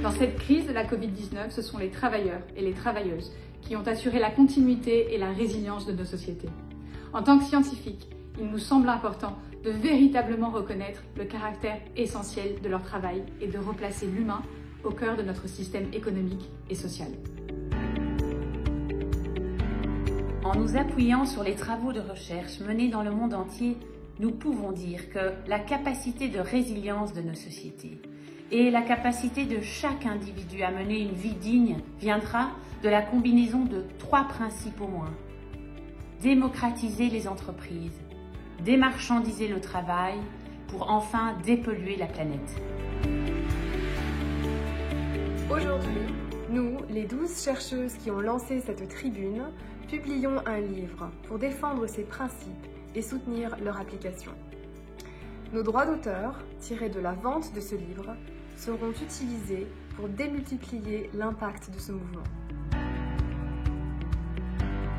Dans cette crise de la Covid-19, ce sont les travailleurs et les travailleuses qui ont assuré la continuité et la résilience de nos sociétés. En tant que scientifiques, il nous semble important de véritablement reconnaître le caractère essentiel de leur travail et de replacer l'humain au cœur de notre système économique et social. En nous appuyant sur les travaux de recherche menés dans le monde entier, nous pouvons dire que la capacité de résilience de nos sociétés et la capacité de chaque individu à mener une vie digne viendra de la combinaison de 3 principes au moins. Démocratiser les entreprises, démarchandiser le travail pour enfin dépolluer la planète. Aujourd'hui, nous, les 12 chercheuses qui ont lancé cette tribune, publions un livre pour défendre ces principes et soutenir leur application. Nos droits d'auteur, tirés de la vente de ce livre, seront utilisés pour démultiplier l'impact de ce mouvement.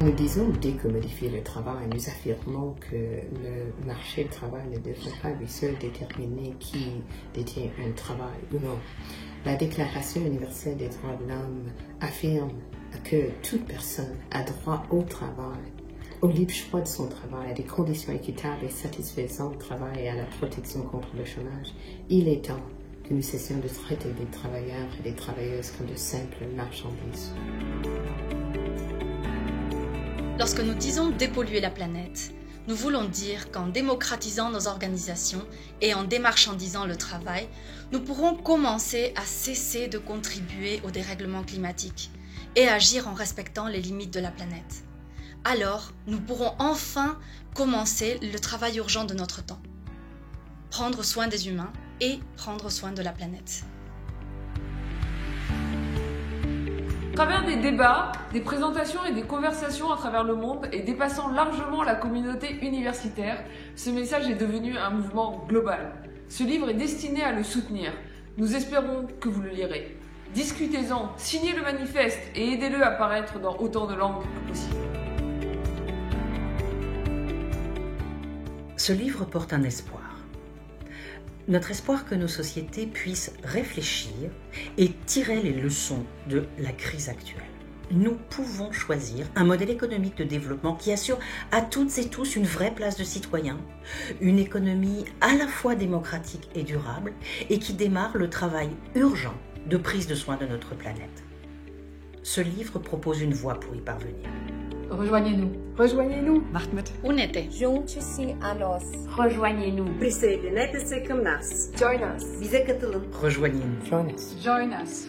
Nous disons décommodifier le travail. Nous affirmons que le marché du travail ne devrait pas lui seul déterminer qui détient un travail ou non. La Déclaration universelle des droits de l'homme affirme que toute personne a droit au travail, au libre choix de son travail, à des conditions équitables et satisfaisantes de travail et à la protection contre le chômage. Il est temps que nous cessions de traiter des travailleurs et des travailleuses comme de simples marchandises. Lorsque nous disons dépolluer la planète, nous voulons dire qu'en démocratisant nos organisations et en démarchandisant le travail, nous pourrons commencer à cesser de contribuer au dérèglement climatique et agir en respectant les limites de la planète. Alors, nous pourrons enfin commencer le travail urgent de notre temps. Prendre soin des humains et prendre soin de la planète. À travers des débats, des présentations et des conversations à travers le monde et dépassant largement la communauté universitaire, ce message est devenu un mouvement global. Ce livre est destiné à le soutenir. Nous espérons que vous le lirez. Discutez-en, signez le manifeste et aidez-le à paraître dans autant de langues que possible. Ce livre porte un espoir. Notre espoir que nos sociétés puissent réfléchir et tirer les leçons de la crise actuelle. Nous pouvons choisir un modèle économique de développement qui assure à toutes et tous une vraie place de citoyens, une économie à la fois démocratique et durable et qui démarre le travail urgent de prise de soin de notre planète. Ce livre propose une voie pour y parvenir. Rejoignez-nous. Rejoignez-nous. Macht mit. Unete. Junte-se a nós. Rejoignez-nous. Precedem-se comme nas. Join us. Bize katılın. Rejoignez-nous. Join us. Join us.